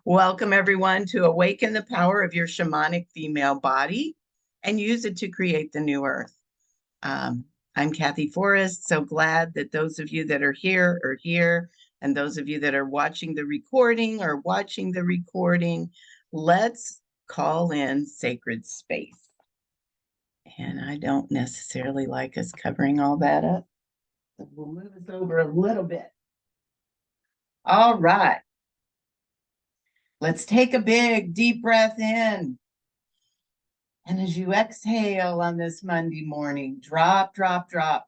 Welcome, everyone, to Awaken the Power of Your Shamanic Female Body and use it to create the new earth. I'm Kathy Forrest. So glad that those of you that are here, and those of you that are watching the recording are watching the recording. Let's call in sacred space. And I don't necessarily like us covering all that up. So we'll move us over a little bit. All right. Let's take a big, deep breath in. And as you exhale on this Monday morning, drop, drop, drop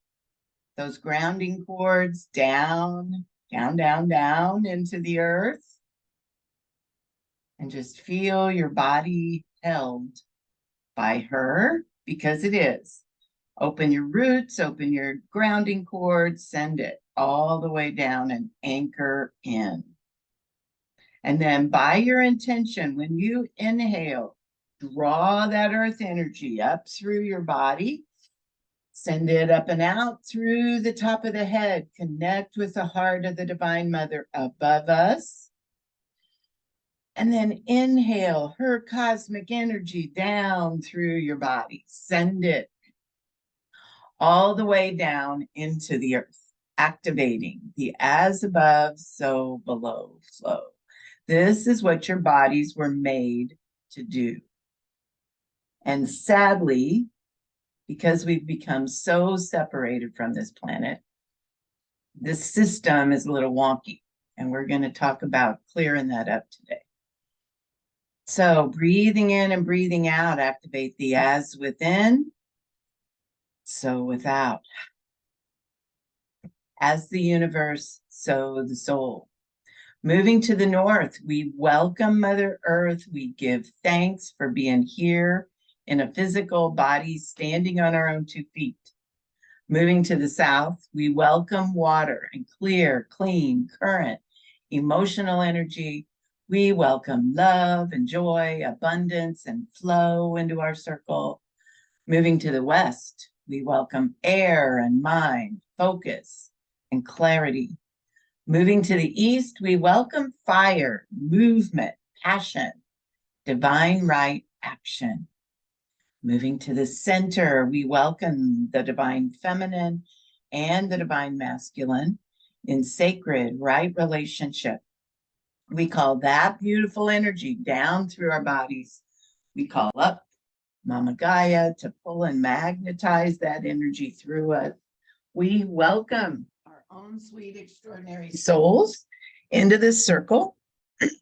those grounding cords down, down, down, down into the earth. And just feel your body held by her, because it is. Open your roots, open your grounding cords, send it all the way down and anchor in. And then by your intention, when you inhale, draw that earth energy up through your body, send it up and out through the top of the head, connect with the heart of the Divine Mother above us. And then inhale her cosmic energy down through your body. Send it all the way down into the earth, activating the as above, so below flow. This is what your bodies were made to do. And sadly, because we've become so separated from this planet, this system is a little wonky, and we're going to talk about clearing that up today. So breathing in and breathing out, activate the as within, so without. As the universe, so the soul. Moving to the north, we welcome Mother Earth. We give thanks for being here in a physical body, standing on our own 2 feet. Moving to the south, we welcome water and clear, clean current, emotional energy. We welcome love and joy, abundance and flow into our circle. Moving to the west, we welcome air and mind, focus and clarity. Moving to the east, we welcome fire, movement, passion, divine right action. Moving to the center, we welcome the divine feminine and the divine masculine in sacred right relationship. We call that beautiful energy down through our bodies. We call up Mama Gaia to pull and magnetize that energy through us. We welcome our own sweet, extraordinary souls into this circle.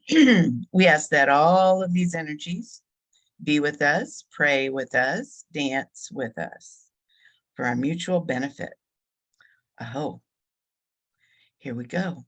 We ask that all of these energies be with us, pray with us, dance with us for our mutual benefit. Oh, here we go.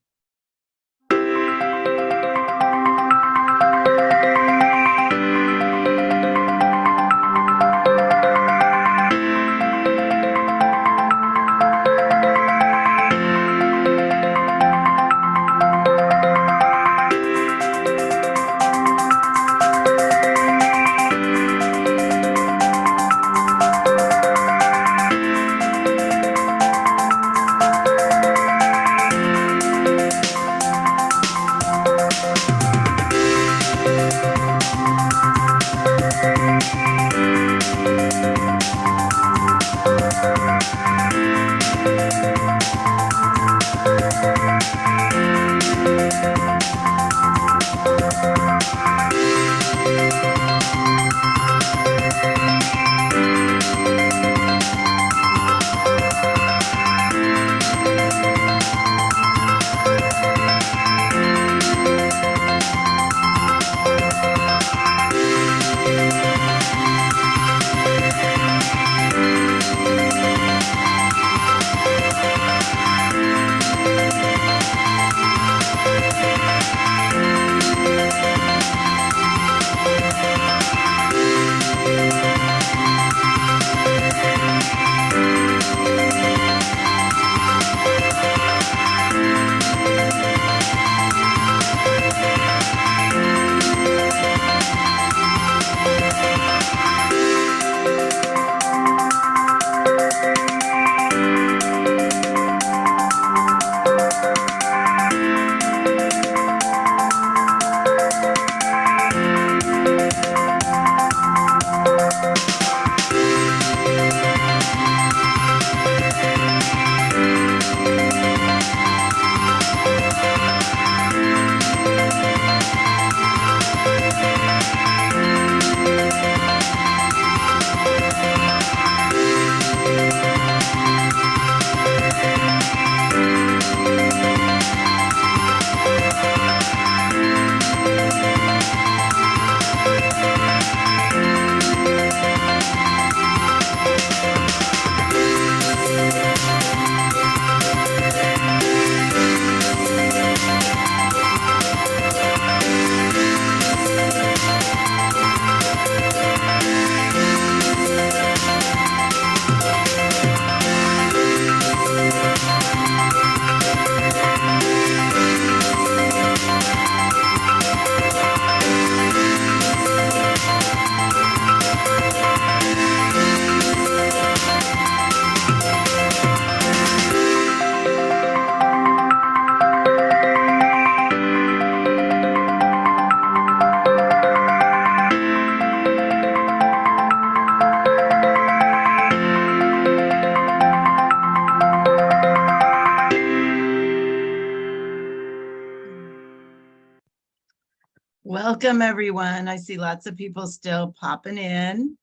Welcome, everyone. I see lots of people still popping in.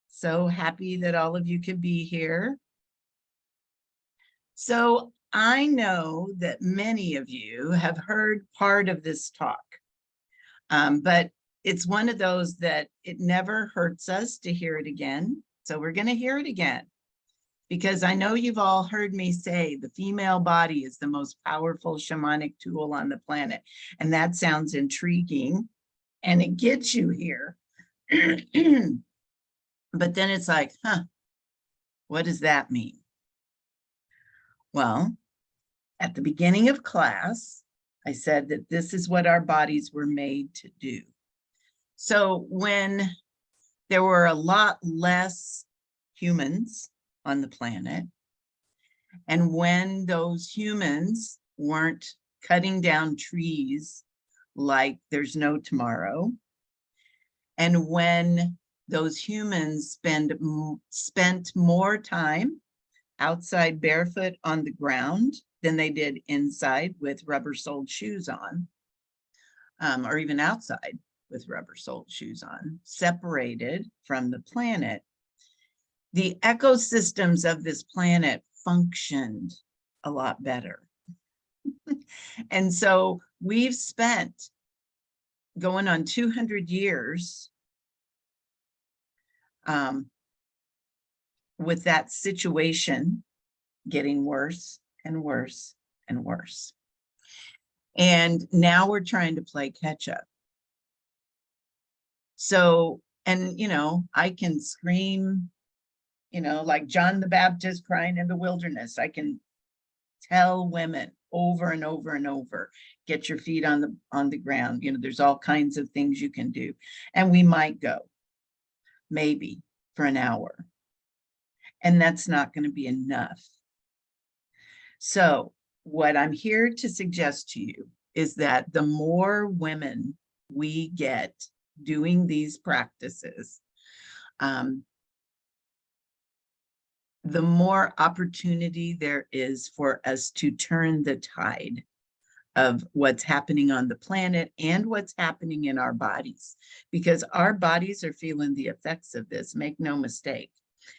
So happy that all of you could be here. So I know that many of you have heard part of this talk, but it's one of those that it never hurts us to hear it again. So we're going to hear it again, because I know you've all heard me say the female body is the most powerful shamanic tool on the planet. And that sounds intriguing, and it gets you here. But then it's like, what does that mean? Well, at the beginning of class, I said that this is what our bodies were made to do. So when there were a lot less humans on the planet, and when those humans weren't cutting down trees like there's no tomorrow, and when those humans spent more time outside barefoot on the ground than they did inside with rubber-soled shoes on, or even outside with rubber-soled shoes on, separated from the planet, the ecosystems of this planet functioned a lot better. And so we've spent going on 200 years with that situation getting worse and worse and worse. And now we're trying to play catch up. So, and I can scream, like John the Baptist crying in the wilderness. I can tell women over and over and over, get your feet on the ground. There's all kinds of things you can do. And we might go, maybe for an hour. And that's not going to be enough. So what I'm here to suggest to you is that the more women we get doing these practices, the more opportunity there is for us to turn the tide of what's happening on the planet and what's happening in our bodies, because our bodies are feeling the effects of this, make no mistake.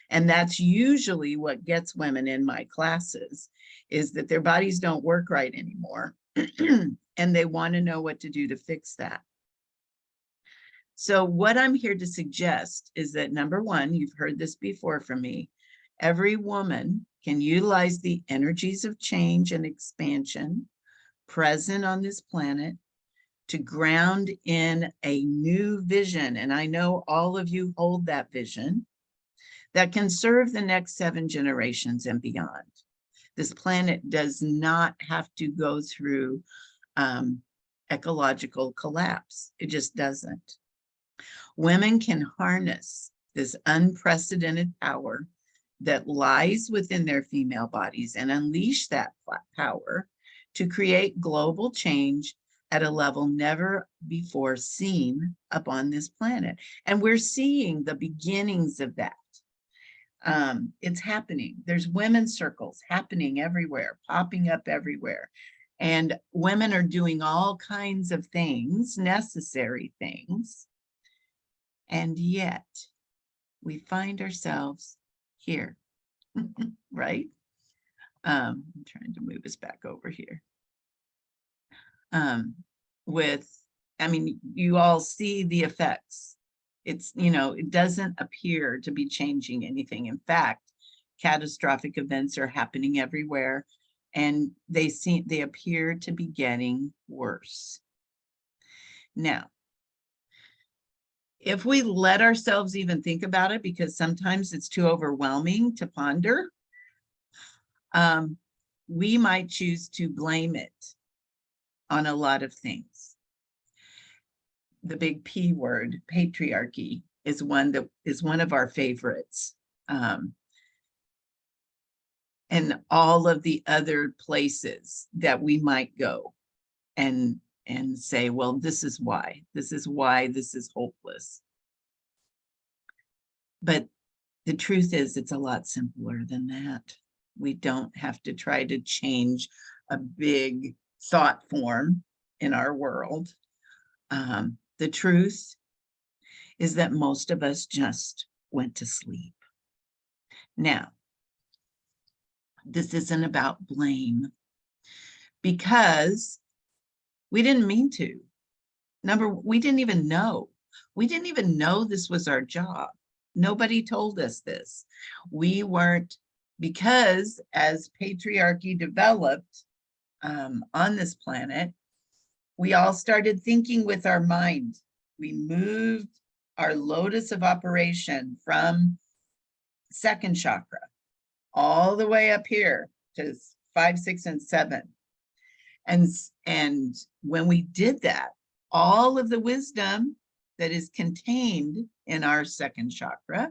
And that's usually what gets women in my classes, is that their bodies don't work right anymore. And they want to know what to do to fix that. So what I'm here to suggest is that, number one, you've heard this before from me, every woman can utilize the energies of change and expansion present on this planet to ground in a new vision. And I know all of you hold that vision that can serve the next 7 generations and beyond. This planet does not have to go through ecological collapse. It just doesn't. Women can harness this unprecedented power that lies within their female bodies and unleash that power to create global change at a level never before seen upon this planet. And we're seeing the beginnings of that. It's happening. There's women's circles happening everywhere, popping up everywhere. And women are doing all kinds of things, necessary things. And yet we find ourselves here, right? I'm trying to move us back over here. You all see the effects. It's, it doesn't appear to be changing anything. In fact, catastrophic events are happening everywhere, and they appear to be getting worse. Now, if we let ourselves even think about it, because sometimes it's too overwhelming to ponder, we might choose to blame it on a lot of things. The big P word, patriarchy, is one of our favorites. And all of the other places that we might go and say, well, this is why this is hopeless. But the truth is, it's a lot simpler than that. We don't have to try to change a big thought form in our world. The truth is that most of us just went to sleep. Now, this isn't about blame, because we didn't mean to. We didn't even know. We didn't even know this was our job. Nobody told us this. We weren't, because as patriarchy developed on this planet, we all started thinking with our mind. We moved our locus of operation from second chakra all the way up here to 5, 6, and 7. And when we did that, all of the wisdom that is contained in our second chakra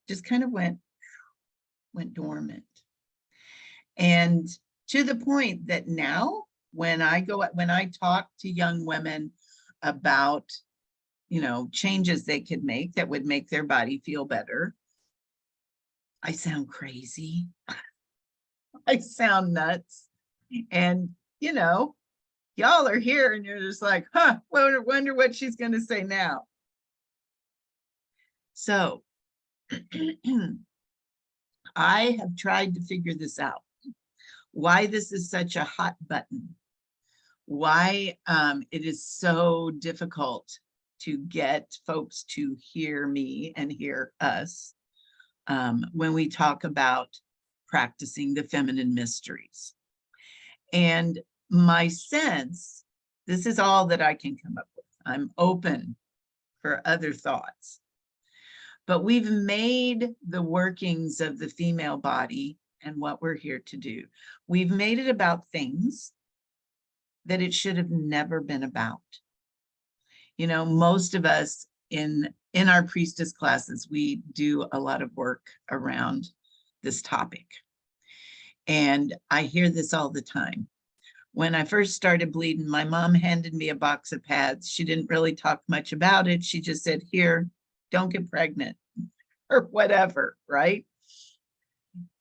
just kind of went dormant. And to the point that now, when I talk to young women about, changes they could make that would make their body feel better, I sound crazy. I sound nuts. And, y'all are here and you're just like, wonder what she's going to say now. So I have tried to figure this out, why this is such a hot button, why it is so difficult to get folks to hear me and hear us when we talk about practicing the feminine mysteries. And my sense, this is all that I can come up with. I'm open for other thoughts. But we've made the workings of the female body and what we're here to do, we've made it about things that it should have never been about. Most of us in our priestess classes, we do a lot of work around this topic. And I hear this all the time. When I first started bleeding, my mom handed me a box of pads. She didn't really talk much about it. She just said, here, don't get pregnant or whatever, right?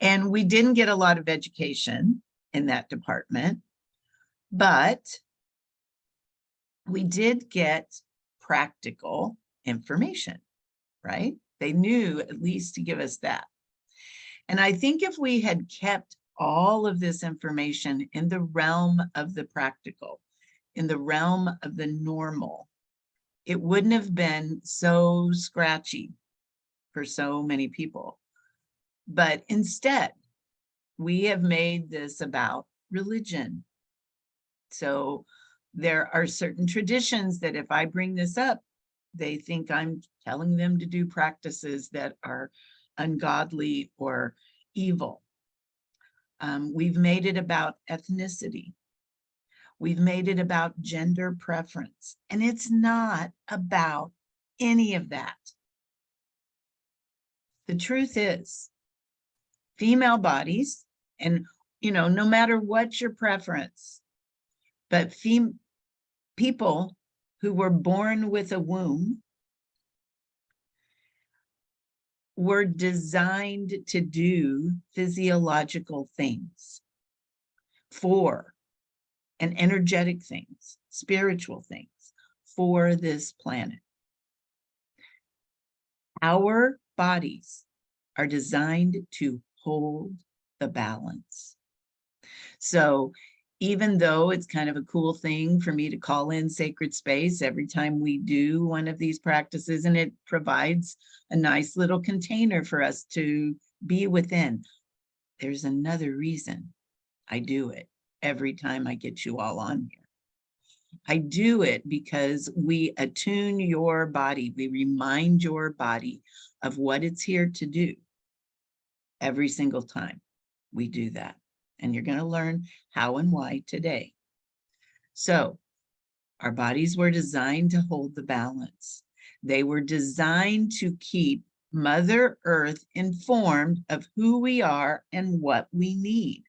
And we didn't get a lot of education in that department, but we did get practical information, right? They knew at least to give us that. And I think if we had kept all of this information in the realm of the practical, in the realm of the normal, it wouldn't have been so scratchy for so many people. But instead, we have made this about religion. So there are certain traditions that if I bring this up, they think I'm telling them to do practices that are ungodly or evil. We've made it about ethnicity. We've made it about gender preference, and it's not about any of that. The truth is, female bodies, and no matter what your preference, but people who were born with a womb were designed to do physiological things and energetic things, spiritual things for this planet. Our bodies are designed to hold the balance. So even though it's kind of a cool thing for me to call in sacred space every time we do one of these practices, and it provides a nice little container for us to be within, there's another reason I do it every time I get you all on here. I do it because we attune your body. We remind your body of what it's here to do every single time we do that. And you're going to learn how and why today. So our bodies were designed to hold the balance. They were designed to keep Mother Earth informed of who we are and what we need.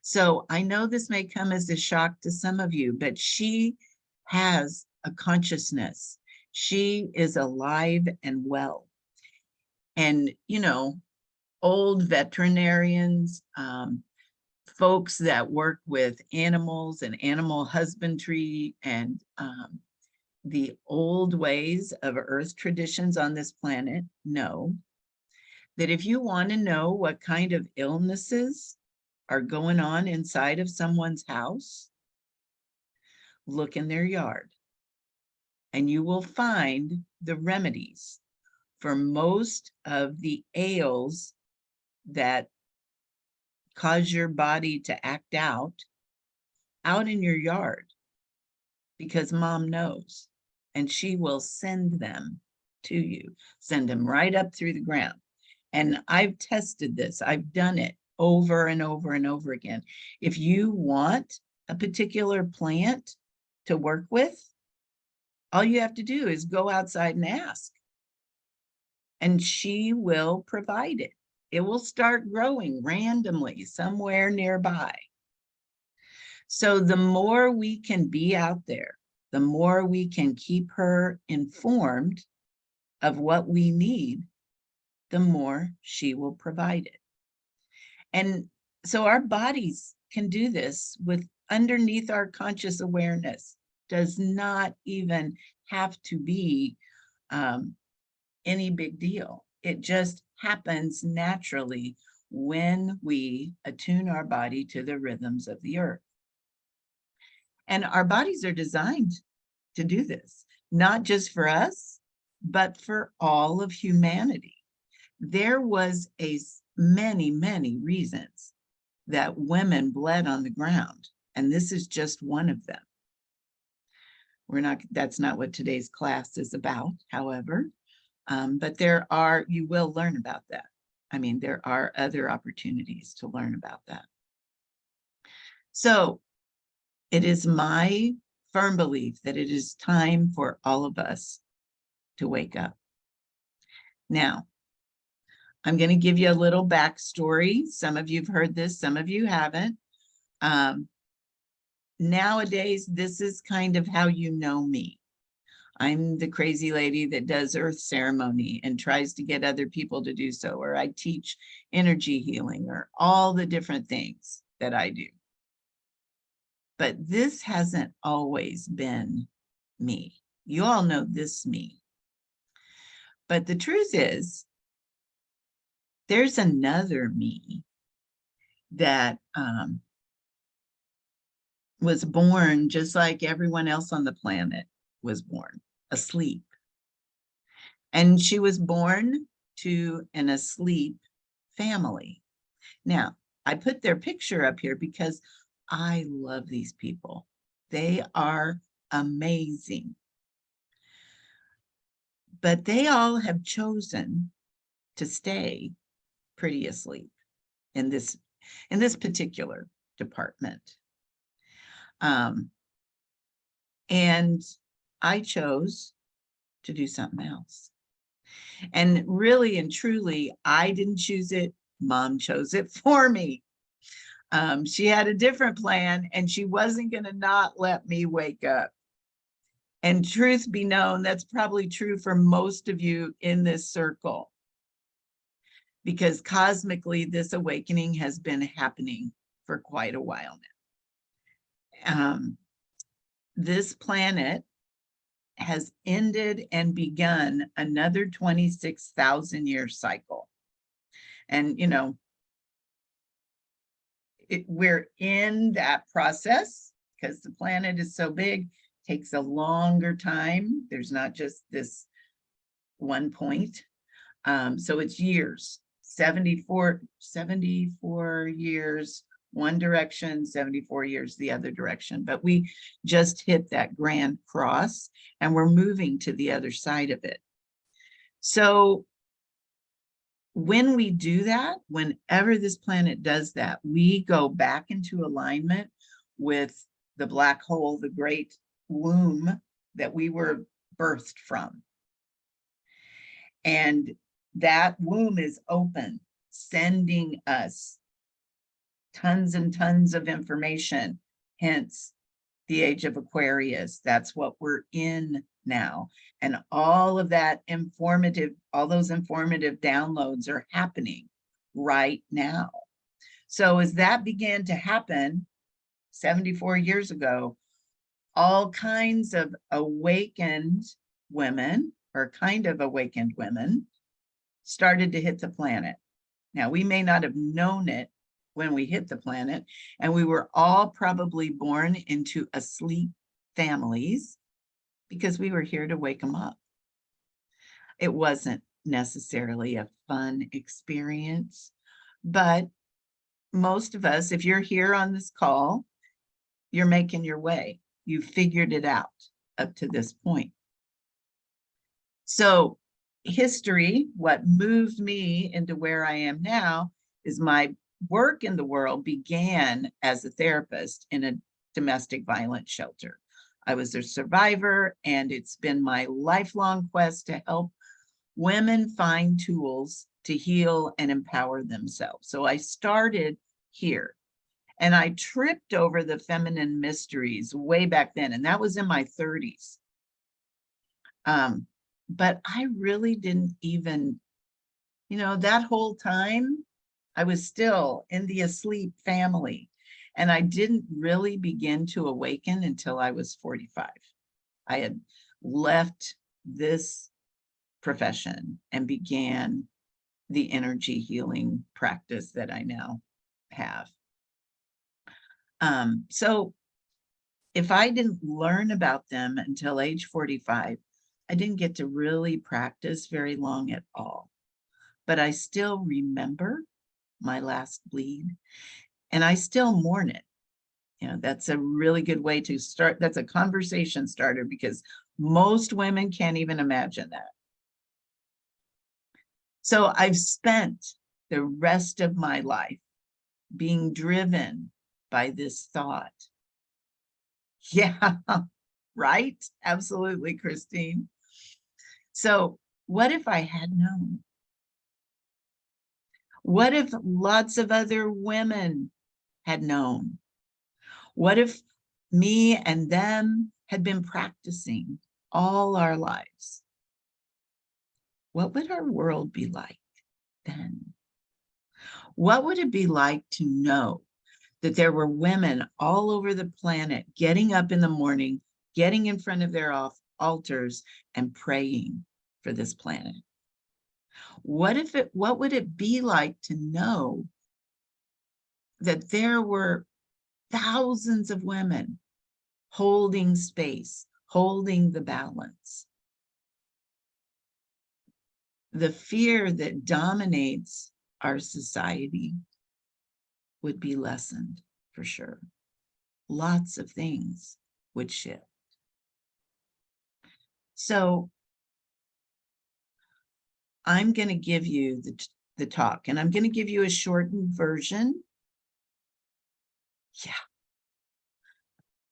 So I know this may come as a shock to some of you, but she has a consciousness. She is alive and well. And, old veterinarians, folks that work with animals and animal husbandry and the old ways of earth traditions on this planet know that if you want to know what kind of illnesses are going on inside of someone's house, look in their yard, and you will find the remedies for most of the ails that cause your body to act out in your yard, because mom knows, and she will send them to you, send them right up through the ground. And I've tested this. I've done it over and over and over again. If you want a particular plant to work with, all you have to do is go outside and ask, and she will provide it. It will start growing randomly somewhere nearby. So the more we can be out there, the more we can keep her informed of what we need, the more she will provide it. And so our bodies can do this with underneath our conscious awareness. Does not even have to be any big deal. It just happens naturally when we attune our body to the rhythms of the earth. And our bodies are designed to do this, not just for us, but for all of humanity. There was many reasons that women bled on the ground, and this is just one of them. That's not what today's class is about, however, but you will learn about that. I mean, there are other opportunities to learn about that. So it is my firm belief that it is time for all of us to wake up. Now, I'm going to give you a little backstory. Some of you have heard this, some of you haven't. Nowadays, this is kind of how you know me. I'm the crazy lady that does earth ceremony and tries to get other people to do so, or I teach energy healing, or all the different things that I do. But this hasn't always been me. You all know this me. But the truth is, there's another me that was born just like everyone else on the planet was born, asleep. And she was born to an asleep family. Now, I put their picture up here because I love these people. They are amazing. But they all have chosen to stay pretty asleep in this particular department. And I chose to do something else. And really and truly, I didn't choose it. Mom chose it for me. She had a different plan, and she wasn't going to not let me wake up. And truth be known, that's probably true for most of you in this circle, because cosmically, this awakening has been happening for quite a while now. This planet has ended and begun another 26,000 year cycle. And, you know, we're in that process because the planet is so big, takes a longer time. There's not just this one point. So it's years, 74 years one direction, 74 years the other direction. But we just hit that grand cross and we're moving to the other side of it. So when we do that, whenever this planet does that, we go back into alignment with the black hole, the great womb that we were birthed from. And that womb is open, sending us tons and tons of information, hence the age of Aquarius. That's what we're in now. And all of that all those informative downloads are happening right now. So as that began to happen 74 years ago, all kinds of awakened women, or kind of awakened women, started to hit the planet. Now, we may not have known it when we hit the planet, and we were all probably born into asleep families because we were here to wake them up. It wasn't necessarily a fun experience, but most of us, if you're here on this call, you're making your way. You figured it out up to this point. So history, what moved me into where I am now, is my work in the world began as a therapist in a domestic violence shelter. I was a survivor, and it's been my lifelong quest to help women find tools to heal and empower themselves. So I started here, and I tripped over the feminine mysteries way back then, and that was in my 30s. But I really didn't even, that whole time, I was still in the asleep family, and I didn't really begin to awaken until I was 45. I had left this profession and began the energy healing practice that I now have. So if I didn't learn about them until age 45, I didn't get to really practice very long at all. But I still remember my last bleed, and I still mourn it. That's a really good way to start. That's a conversation starter, because most women can't even imagine that. So I've spent the rest of my life being driven by this thought. Yeah, right? Absolutely, Christine. So what if I had known? What if lots of other women had known? What if me and them had been practicing all our lives? What would our world be like then? What would it be like to know that there were women all over the planet getting up in the morning, getting in front of their altars and praying for this planet? What would it be like to know that there were thousands of women holding space, holding the balance? The fear that dominates our society would be lessened for sure. Lots of things would shift. So I'm going to give you the talk, and I'm going to give you a shortened version,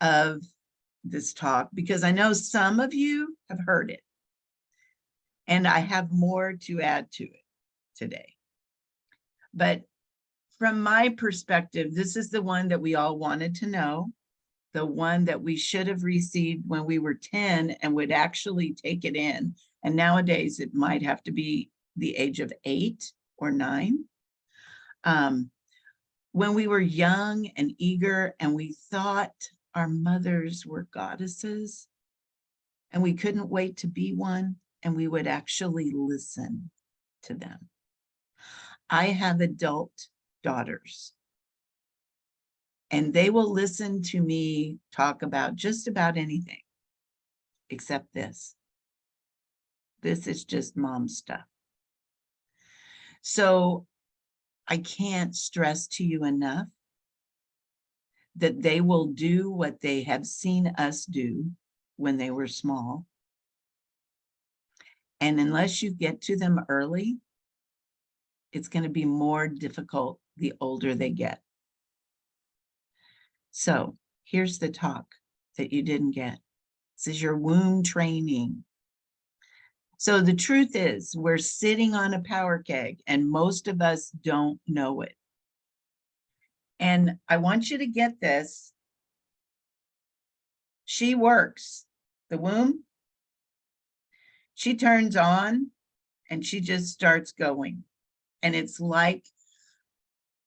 of this talk, because I know some of you have heard it, and I have more to add to it today. But from my perspective, this is the one that we all wanted to know, the one that we should have received when we were 10 and would actually take it in. And nowadays it might have to be the age of 8 or 9. When we were young and eager, and we thought our mothers were goddesses, and we couldn't wait to be one, and we would actually listen to them. I have adult daughters, and they will listen to me talk about just about anything except this. This is just mom stuff. So I can't stress to you enough that they will do what they have seen us do when they were small. And unless you get to them early, it's going to be more difficult the older they get. So here's the talk that you didn't get. This is your womb training. So the truth is, we're sitting on a power keg, and most of us don't know it. And I want you to get this. She works. The womb, she turns on and she just starts going. And it's like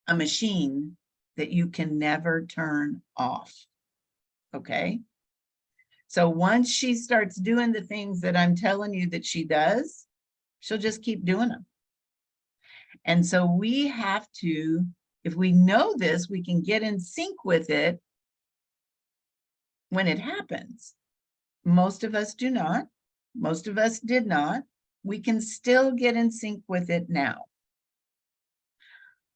a machine that you can never turn off. Okay? So once she starts doing the things that I'm telling you that she does, she'll just keep doing them. And so we have to, if we know this, we can get in sync with it when it happens. Most of us do not. Most of us did not. We can still get in sync with it now.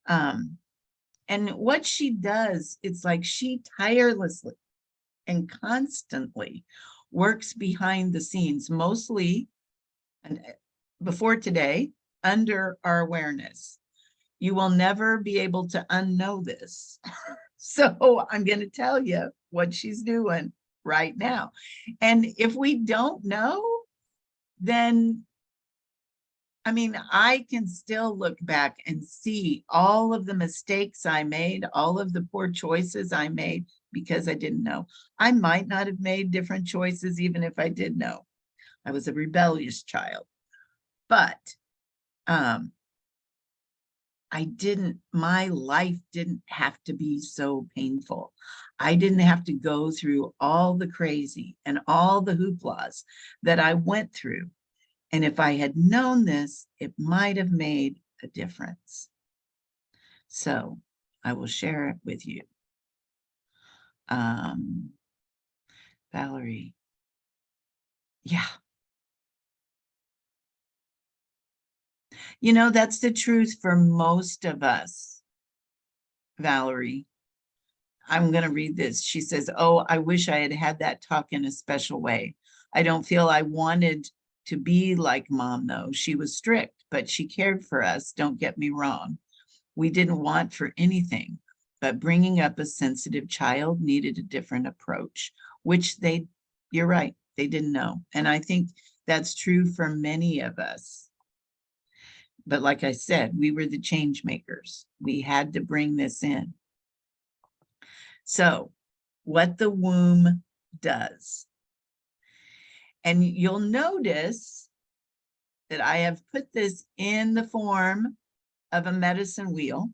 And what she does, it's like she tirelessly and constantly works behind the scenes, mostly before today, under our awareness. You will never be able to unknow this. So I'm going to tell you what she's doing right now. And if we don't know, then, I mean, I can still look back and see all of the mistakes I made, all of the poor choices I made because I didn't know. I might not have made different choices even if I did know. I was a rebellious child. But my life didn't have to be so painful. I didn't have to go through all the crazy and all the hooplas that I went through. And if I had known this, it might have made a difference. So I will share it with you. Valerie. Yeah. You know, that's the truth for most of us, Valerie. I'm going to read this. She says, oh, I wish I had had that talk in a special way. I don't feel I wanted to be like mom, though. She was strict, but she cared for us. Don't get me wrong. We didn't want for anything, but bringing up a sensitive child needed a different approach, which you're right, they didn't know. And I think that's true for many of us. But like I said, we were the change makers. We had to bring this in. So what the womb does. And you'll notice that I have put this in the form of a medicine wheel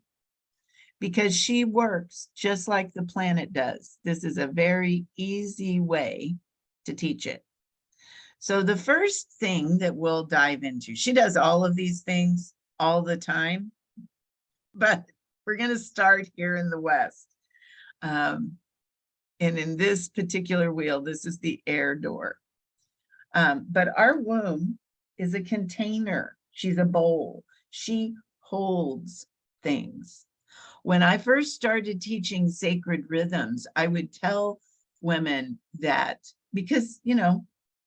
because she works just like the planet does. This is a very easy way to teach it. So the first thing that we'll dive into, she does all of these things all the time, but we're going to start here in the West. And in this particular wheel, this is the air door. But our womb is a container. She's a bowl. She holds things. When I first started teaching sacred rhythms, I would tell women that, because,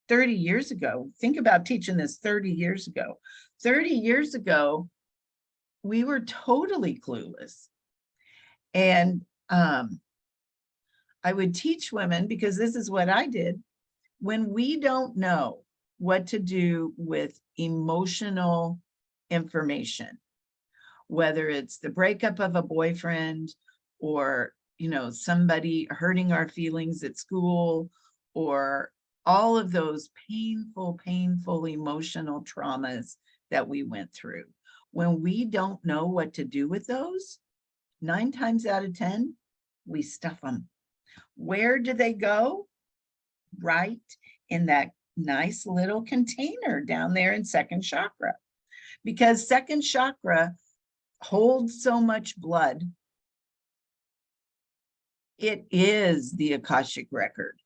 30 years ago, think about teaching this 30 years ago. 30 years ago, we were totally clueless. And I would teach women, because this is what I did, when we don't know what to do with emotional information, whether it's the breakup of a boyfriend or, somebody hurting our feelings at school, or all of those painful emotional traumas that we went through. When we don't know what to do with those, 9 times out of 10, we stuff them. Where do they go? Right in that nice little container down there in second chakra. Because second chakra holds so much blood. It is the Akashic record.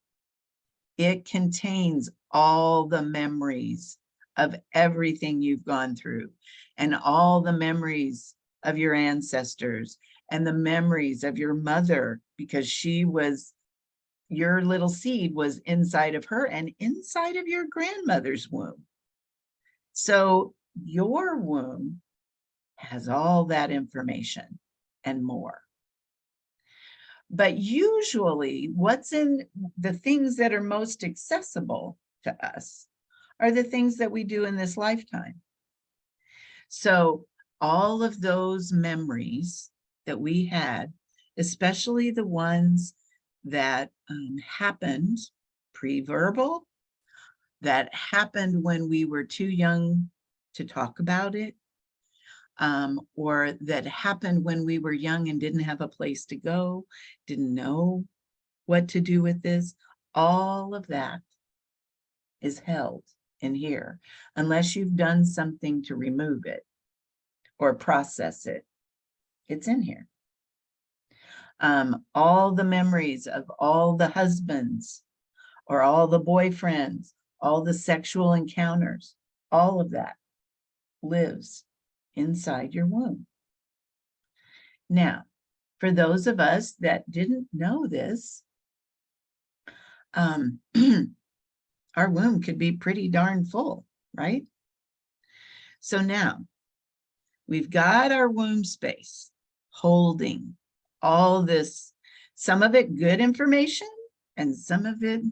It contains all the memories of everything you've gone through, and all the memories of your ancestors, and the memories of your mother, because your little seed was inside of her and inside of your grandmother's womb. So your womb has all that information and more. But usually what's in the things that are most accessible to us are the things that we do in this lifetime. So all of those memories that we had, especially the ones that happened pre-verbal, that happened when we were too young to talk about it, or that happened when we were young and didn't have a place to go, didn't know what to do with this. All of that is held in here, unless you've done something to remove it or process it. It's in here. All the memories of all the husbands or all the boyfriends, all the sexual encounters, all of that lives inside your womb. Now, for those of us that didn't know this, our womb could be pretty darn full, right? So now we've got our womb space holding all this, some of it good information and some of it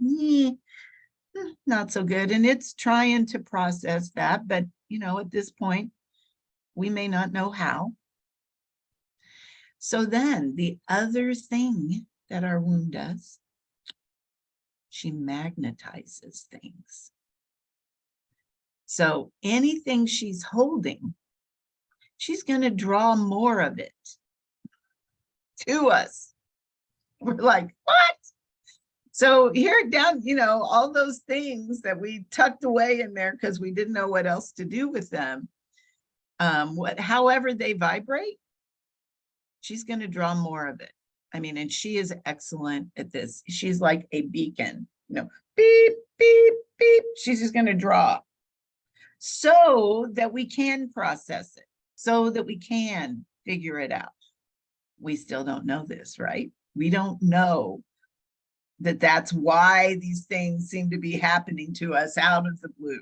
not so good. And it's trying to process that, but at this point, we may not know how. So then the other thing that our womb does, she magnetizes things. So anything she's holding, she's going to draw more of it to us. We're like, what? So here down, all those things that we tucked away in there because we didn't know what else to do with them. However they vibrate, she's going to draw more of it. I mean, and she is excellent at this. She's like a beacon, beep, beep, beep. She's just going to draw so that we can process it, so that we can figure it out. We still don't know this, right? We don't know that that's why these things seem to be happening to us out of the blue.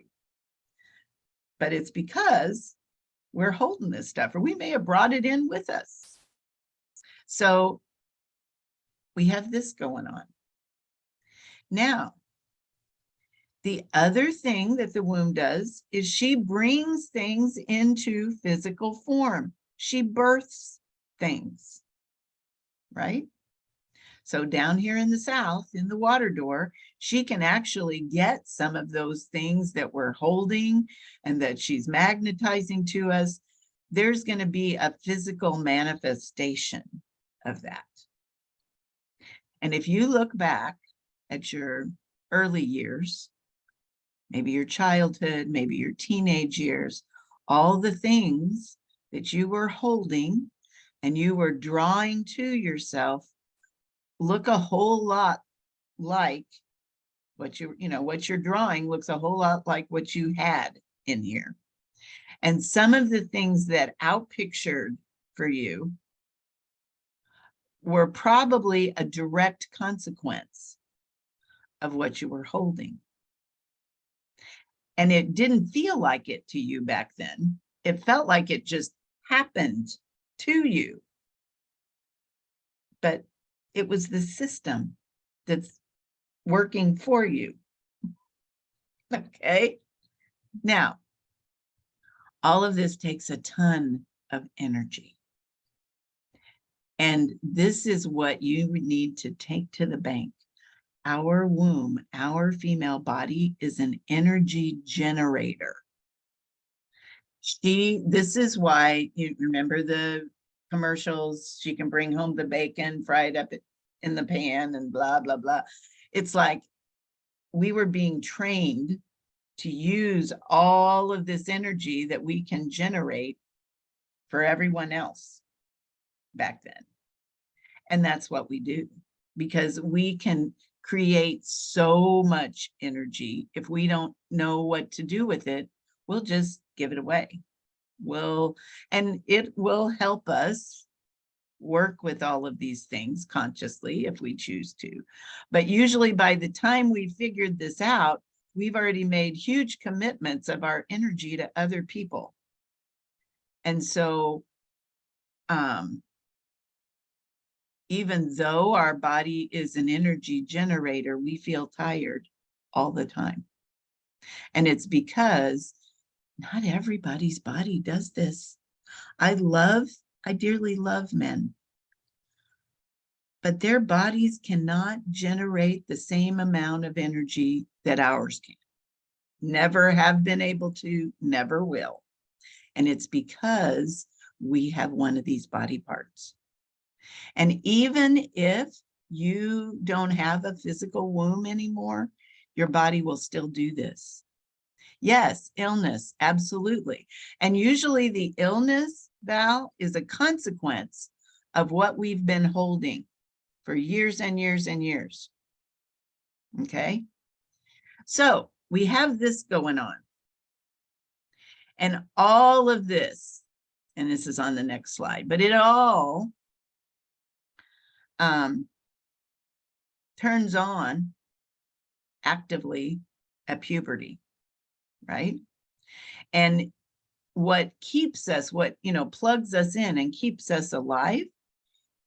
But it's because we're holding this stuff, or we may have brought it in with us. So we have this going on. Now, the other thing that the womb does is she brings things into physical form. She births things, right? So down here in the south, in the water door, she can actually get some of those things that we're holding and that she's magnetizing to us. There's going to be a physical manifestation of that. And if you look back at your early years, maybe your childhood, maybe your teenage years, all the things that you were holding and you were drawing to yourself look a whole lot like what you're drawing looks a whole lot like what you had in here. And some of the things that outpictured for you were probably a direct consequence of what you were holding. And it didn't feel like it to you back then. It felt like it just happened to you. But it was the system that's working for you. Okay. Now, all of this takes a ton of energy. And this is what you need to take to the bank. Our womb, our female body is an energy generator. This is why, you remember the commercials, she can bring home the bacon, fry it up in the pan and blah, blah, blah. It's like we were being trained to use all of this energy that we can generate for everyone else back then. And that's what we do, because we can create so much energy. If we don't know what to do with it, we'll just give it away. And it will help us work with all of these things consciously if we choose to. But usually by the time we figured this out, we've already made huge commitments of our energy to other people. And so even though our body is an energy generator, we feel tired all the time. And it's because not everybody's body does this. I dearly love men, but their bodies cannot generate the same amount of energy that ours can. Never have been able to, never will. And it's because we have one of these body parts. And even if you don't have a physical womb anymore, your body will still do this. Yes, illness, absolutely. And usually the illness, Val, is a consequence of what we've been holding for years and years and years. Okay? So we have this going on. And all of this, and this is on the next slide, but it all turns on actively at puberty, right? And what keeps us, what, plugs us in and keeps us alive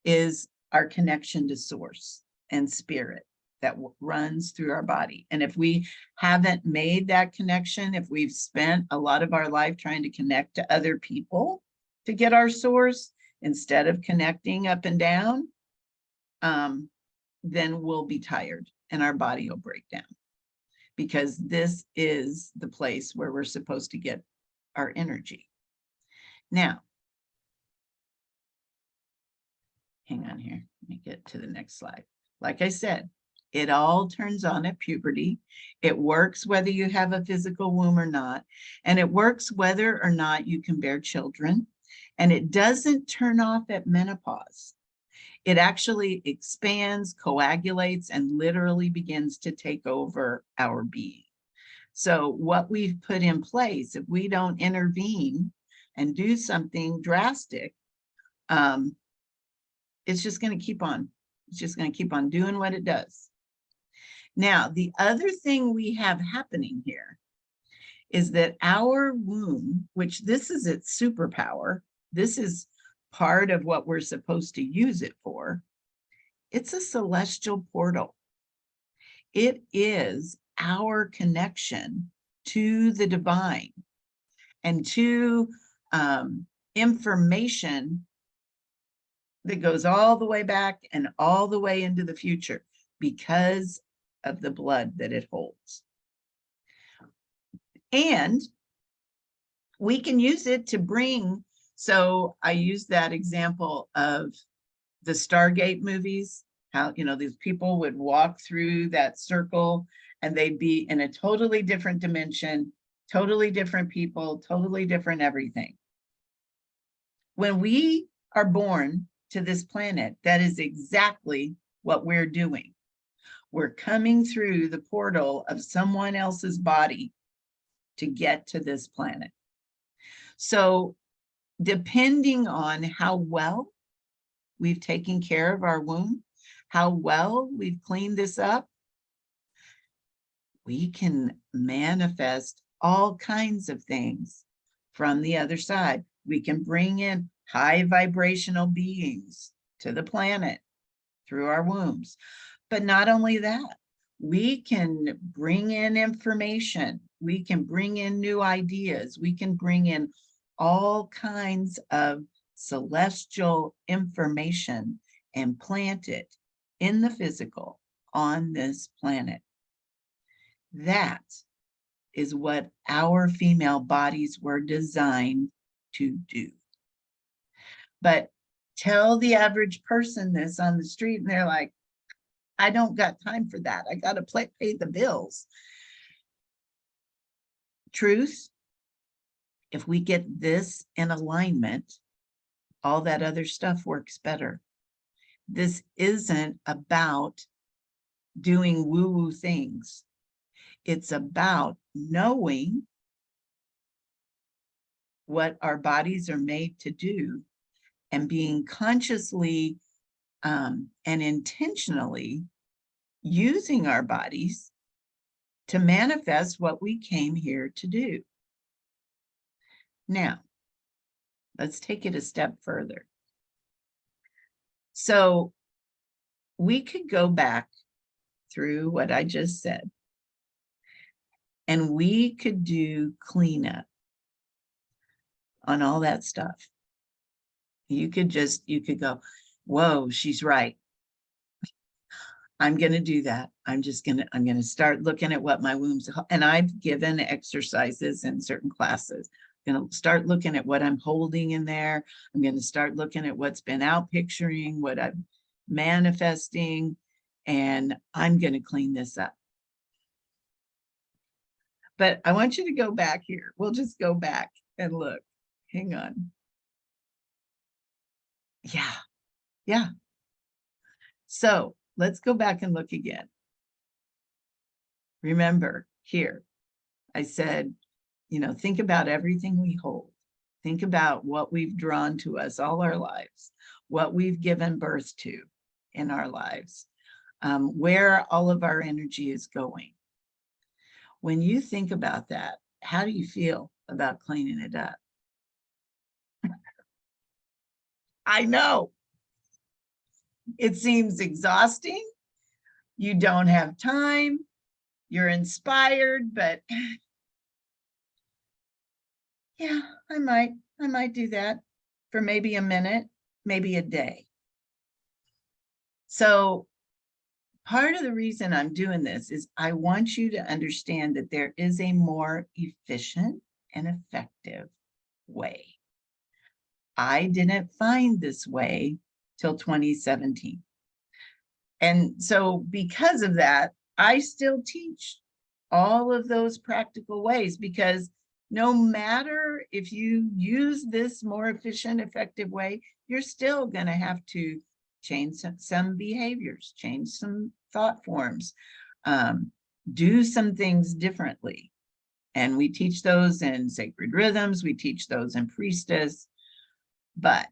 is our connection to source and spirit that runs through our body. And if we haven't made that connection, if we've spent a lot of our life trying to connect to other people to get our source instead of connecting up and down, then we'll be tired and our body will break down, because this is the place where we're supposed to get our energy. Now, hang on here, let me get to the next slide. Like I said, it all turns on at puberty. It works whether you have a physical womb or not, and it works whether or not you can bear children, and it doesn't turn off at menopause. It actually expands, coagulates, and literally begins to take over our being. So what we've put in place, if we don't intervene and do something drastic, it's just going to keep on. It's just going to keep on doing what it does. Now, the other thing we have happening here is that our womb, which this is its superpower, this is part of what we're supposed to use it for, it's a celestial portal. It is our connection to the divine and to information that goes all the way back and all the way into the future because of the blood that it holds. And we can use it to bring, so I use that example of the Stargate movies, how, these people would walk through that circle and they'd be in a totally different dimension, totally different people, totally different everything. When we are born to this planet, that is exactly what we're doing. We're coming through the portal of someone else's body to get to this planet. So depending on how well we've taken care of our womb, how well we've cleaned this up, we can manifest all kinds of things from the other side. We can bring in high vibrational beings to the planet through our wombs. But not only that, we can bring in information. We can bring in new ideas. We can bring in all kinds of celestial information and plant it in the physical on this planet. That is what our female bodies were designed to do. But tell the average person this on the street and they're like, I don't got time for that. I got to pay the bills. Truth, if we get this in alignment, all that other stuff works better. This isn't about doing woo-woo things. It's about knowing what our bodies are made to do and being consciously and intentionally using our bodies to manifest what we came here to do. Now, let's take it a step further. So we could go back through what I just said, and we could do cleanup on all that stuff. You could go, whoa, she's right. I'm going to do that. I'm going to start looking at what my womb's, and I've given exercises in certain classes. I'm going to start looking at what I'm holding in there. I'm going to start looking at what's been out picturing, what I've manifesting, and I'm going to clean this up. But I want you to go back here. We'll just go back and look. Hang on. Yeah. So let's go back and look again. Remember here, I said, think about everything we hold. Think about what we've drawn to us all our lives, what we've given birth to in our lives, where all of our energy is going. When you think about that, how do you feel about cleaning it up? I know it seems exhausting. You don't have time. You're inspired, but yeah, I might do that for maybe a minute, maybe a day. So part of the reason I'm doing this is I want you to understand that there is a more efficient and effective way. I didn't find this way till 2017. And so because of that, I still teach all of those practical ways, because no matter if you use this more efficient, effective way, you're still going to have to change some behaviors, change some thought forms, do some things differently. And we teach those in sacred rhythms. We teach those in priestess. But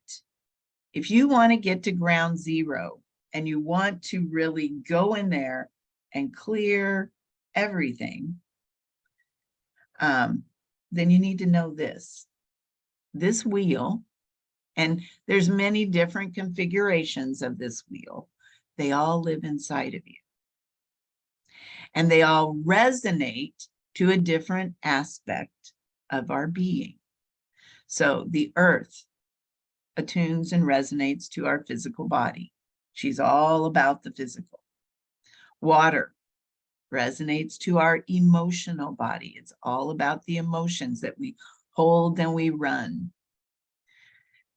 if you want to get to ground zero and you want to really go in there and clear everything, then you need to know this wheel, and there's many different configurations of this wheel. They all live inside of you. And they all resonate to a different aspect of our being. So the earth attunes and resonates to our physical body. She's all about the physical. Water resonates to our emotional body. It's all about the emotions that we hold and we run.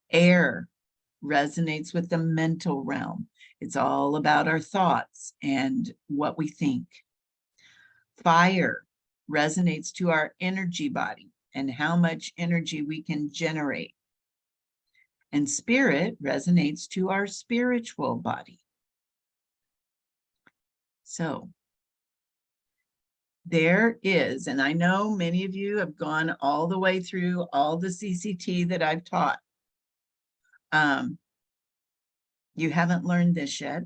Air resonates with the mental realm. It's all about our thoughts and what we think. Fire resonates to our energy body and how much energy we can generate. And spirit resonates to our spiritual body. So there is, and I know many of you have gone all the way through all the CCT that I've taught. You haven't learned this yet.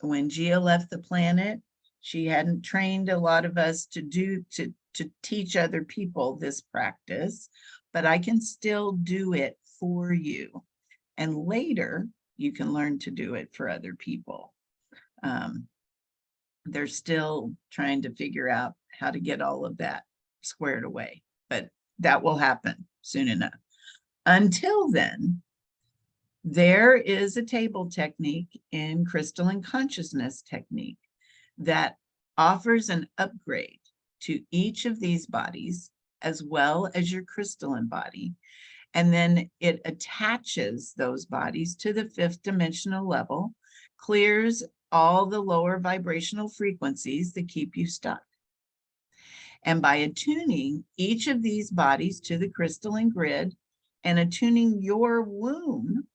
When Gia left the planet, she hadn't trained a lot of us to teach other people this practice, but I can still do it for you. And later, you can learn to do it for other people. They're still trying to figure out how to get all of that squared away, but that will happen soon enough. Until then, there is a table technique in crystalline consciousness technique that offers an upgrade to each of these bodies, as well as your crystalline body. And then it attaches those bodies to the 5th dimensional level, clears all the lower vibrational frequencies that keep you stuck. And by attuning each of these bodies to the crystalline grid and attuning your womb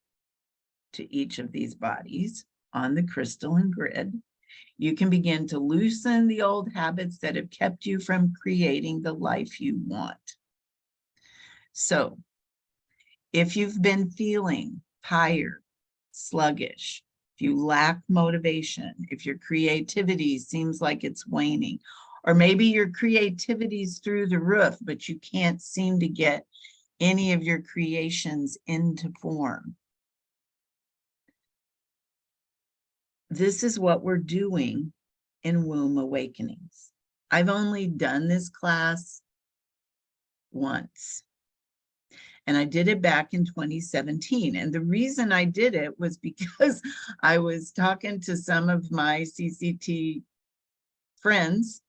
to each of these bodies on the crystalline grid, you can begin to loosen the old habits that have kept you from creating the life you want. So if you've been feeling tired, sluggish, if you lack motivation, if your creativity seems like it's waning, or maybe your creativity's through the roof, but you can't seem to get any of your creations into form, this is what we're doing in Womb Awakenings. I've only done this class once. And I did it back in 2017. And the reason I did it was because I was talking to some of my CCT friends.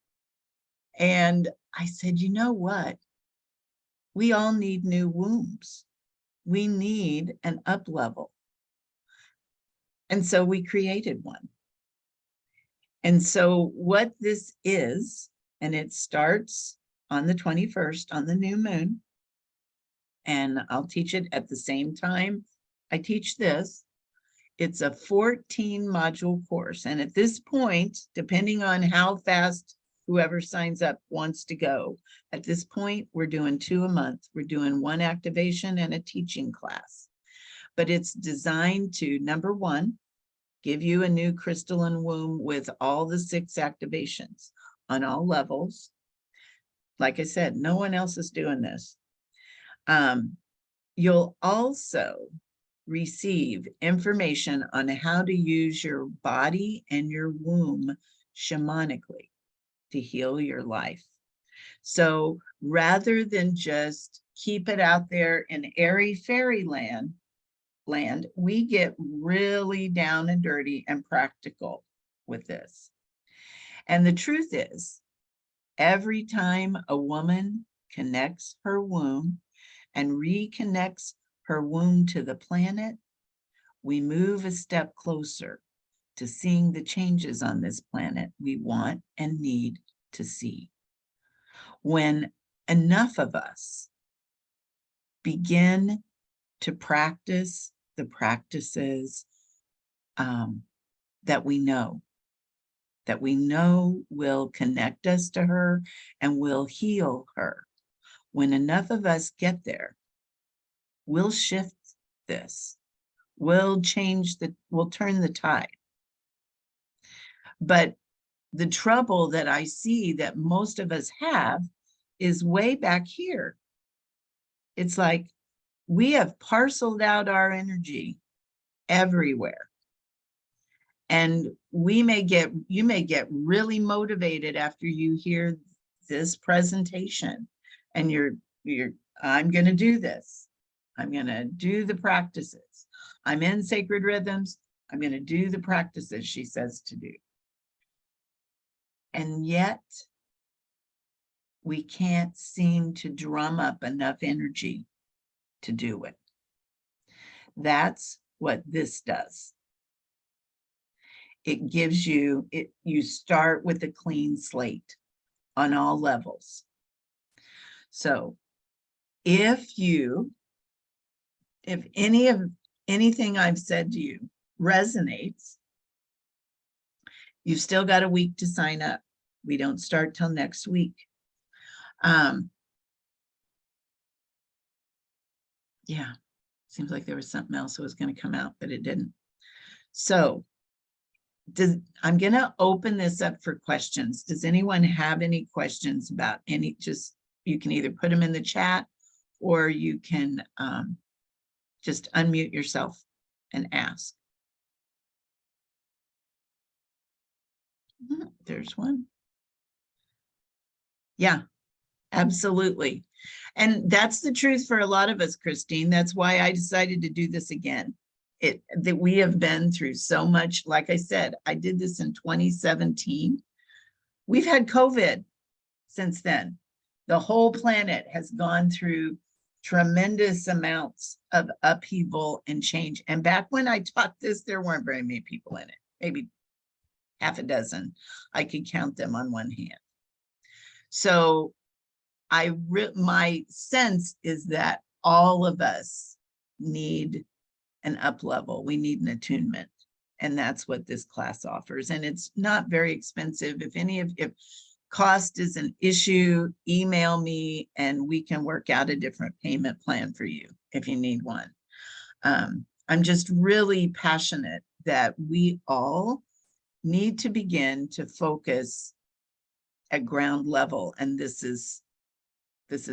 And I said, you know what? We all need new wombs. We need an up level. And so we created one. And so what this is, and it starts on the 21st on the new moon, and I'll teach it at the same time I teach this. It's a 14 module course. And at this point, depending on how fast whoever signs up wants to go, at this point, we're doing 2 a month. We're doing 1 activation and a teaching class. But it's designed to, number 1, give you a new crystalline womb with all the 6 activations on all levels. Like I said, no one else is doing this. You'll also receive information on how to use your body and your womb shamanically to heal your life. So rather than just keep it out there in airy fairyland, we get really down and dirty and practical with this. And the truth is, every time a woman connects her womb and reconnects her womb to the planet, we move a step closer to seeing the changes on this planet we want and need to see. When enough of us begin to practice the practices that we know will connect us to her and will heal her. When enough of us get there, we'll shift this. We'll turn the tide. But the trouble that I see that most of us have is way back here. It's like we have parceled out our energy everywhere. And you may get really motivated after you hear this presentation and I'm going to do this. I'm going to do the practices. I'm in sacred rhythms. I'm going to do the practices she says to do. And yet we can't seem to drum up enough energy to do it. That's what this does. It gives you, you start with a clean slate on all levels. So if anything I've said to you resonates, you've still got a week to sign up. We don't start till next week. Yeah, seems like there was something else that was going to come out, but it didn't. So I'm going to open this up for questions. Does anyone have any questions about any, you can either put them in the chat or you can just unmute yourself and ask. There's one. Yeah, absolutely. And that's the truth for a lot of us, Christine. That's why I decided to do this again. That we have been through so much. Like I said, I did this in 2017. We've had COVID since then. The whole planet has gone through tremendous amounts of upheaval and change. And back when I taught this, there weren't very many people in it, maybe half a dozen. I could count them on one hand. So my sense is that all of us need an up level. We need an attunement. And that's what this class offers. And it's not very expensive. If cost is an issue, email me and we can work out a different payment plan for you if you need one. I'm just really passionate that we all need to begin to focus at ground level. And this is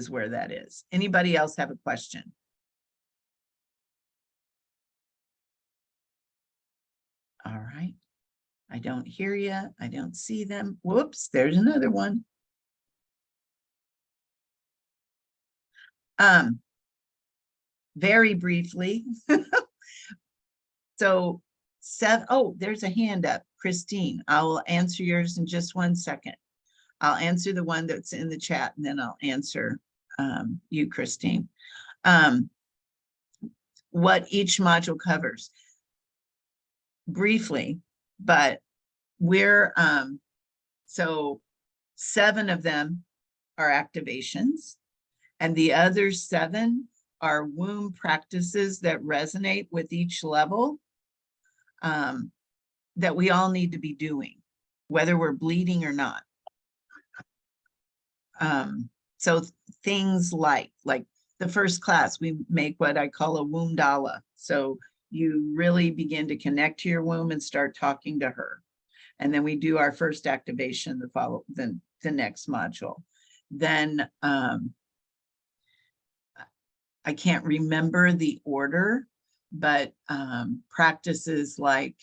where that is. Anybody else have a question? All right. I don't hear you. I don't see them. Whoops, there's another one. Very briefly. So, Seth, oh, there's a hand up. Christine, I will answer yours in just 1 second. I'll answer the one that's in the chat and then I'll answer you, Christine. What each module covers. briefly, but we're, so 7 of them are activations, and the other 7 are womb practices that resonate with each level, that we all need to be doing, whether we're bleeding or not. So things like the first class, we make what I call a womb dala. So you really begin to connect to your womb and start talking to her. And then we do our first activation, the next module. Then I can't remember the order, but practices like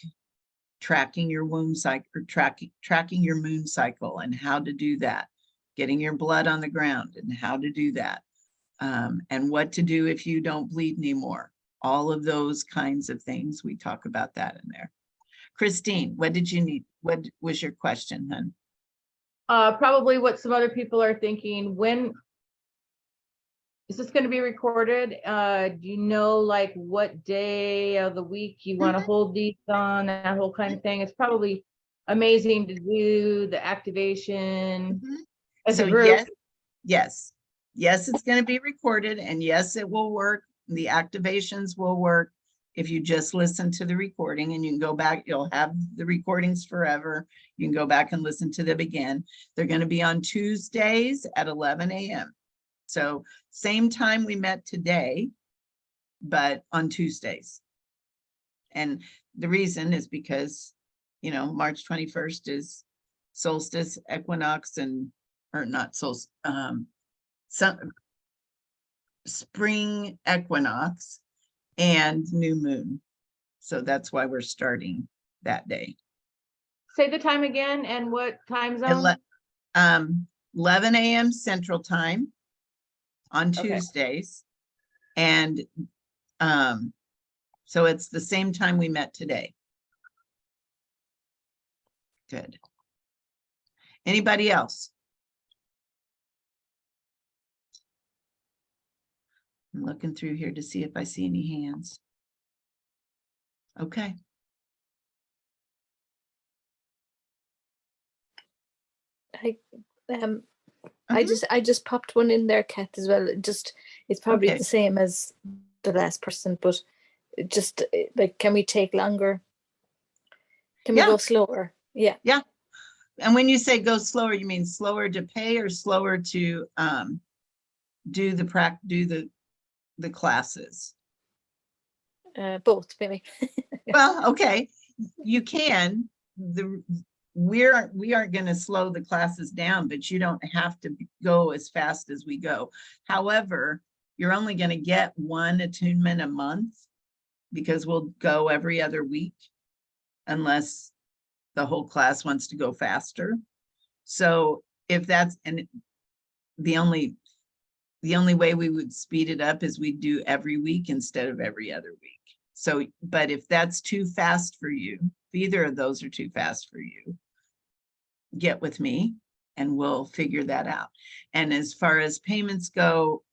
tracking your womb cycle, or tracking your moon cycle and how to do that, getting your blood on the ground and how to do that, and what to do if you don't bleed anymore. All of those kinds of things, we talk about that in there. Christine, what did you need? What was your question, hon? Probably what some other people are thinking. When is this going to be recorded? Do you know like what day of the week you want to hold these on, that whole kind of thing? It's probably amazing to do the activation as a group. Yes, it's going to be recorded, and yes, it will work. The activations will work if you just listen to the recording, and you can go back. You'll have the recordings forever. You can go back and listen to them again. They're going to be on Tuesdays at 11 a.m. So same time we met today, but on Tuesdays. And the reason is because, you know, March 21st is solstice, equinox, or not solstice, spring equinox and new moon. So that's why we're starting that day. Say the time again and what time zone? 11 a.m. Central Time on Tuesdays. Okay. And so it's the same time we met today. Good. Anybody else? I'm looking through here to see if I see any hands. Okay. I just popped one in there, Kat, as well. It's probably the same as the last person, but just like, can we take longer? Can we go slower? Yeah. And when you say go slower, you mean slower to pay or slower to do the classes? Both, maybe. Well, okay, you can. We aren't going to slow the classes down, but you don't have to go as fast as we go. However, you're only going to get 1 attunement a month, because we'll go every other week unless the whole class wants to go faster. So if that's, and the only way we would speed it up is we do every week instead of every other week. So, but if that's too fast for you, if either of those are too fast for you, get with me and we'll figure that out. And as far as payments go,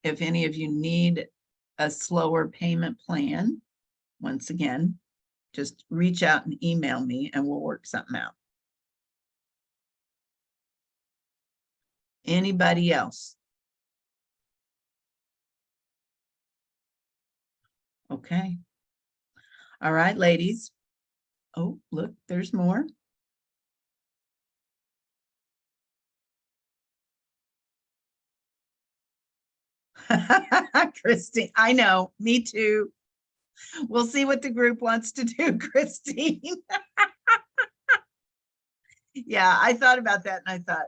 if any of you need a slower payment plan, once again, just reach out and email me and we'll work something out. Anybody else? Okay. All right, ladies. Oh, look, there's more. Christine, I know, me too. We'll see what the group wants to do, Christine. Yeah, I thought about that and I thought,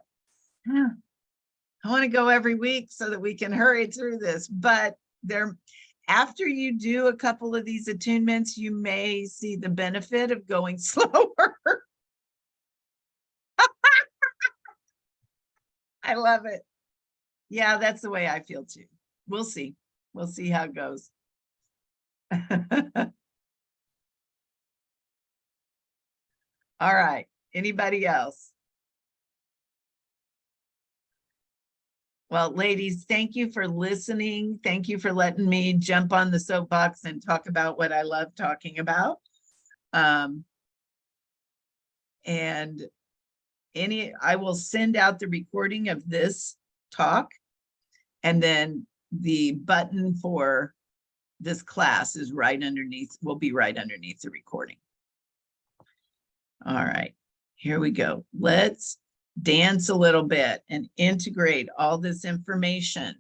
I want to go every week so that we can hurry through this. But after you do a couple of these attunements, you may see the benefit of going slower. I love it. Yeah, that's the way I feel too. We'll see. We'll see how it goes. All right. Anybody else? Well, ladies, thank you for listening. Thank you for letting me jump on the soapbox and talk about what I love talking about. And I will send out the recording of this talk, and then the button for this class is right underneath, will be right underneath the recording. All right, here we go. Let's dance a little bit and integrate all this information.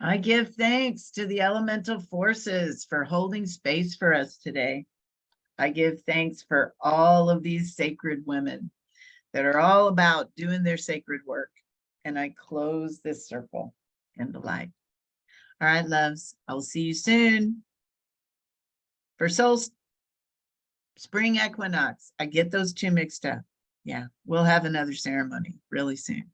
I give thanks to the elemental forces for holding space for us today. I give thanks for all of these sacred women that are all about doing their sacred work. And I close this circle in the light. All right, loves, I will see you soon for spring equinox. I get those two mixed up. Yeah, we'll have another ceremony really soon.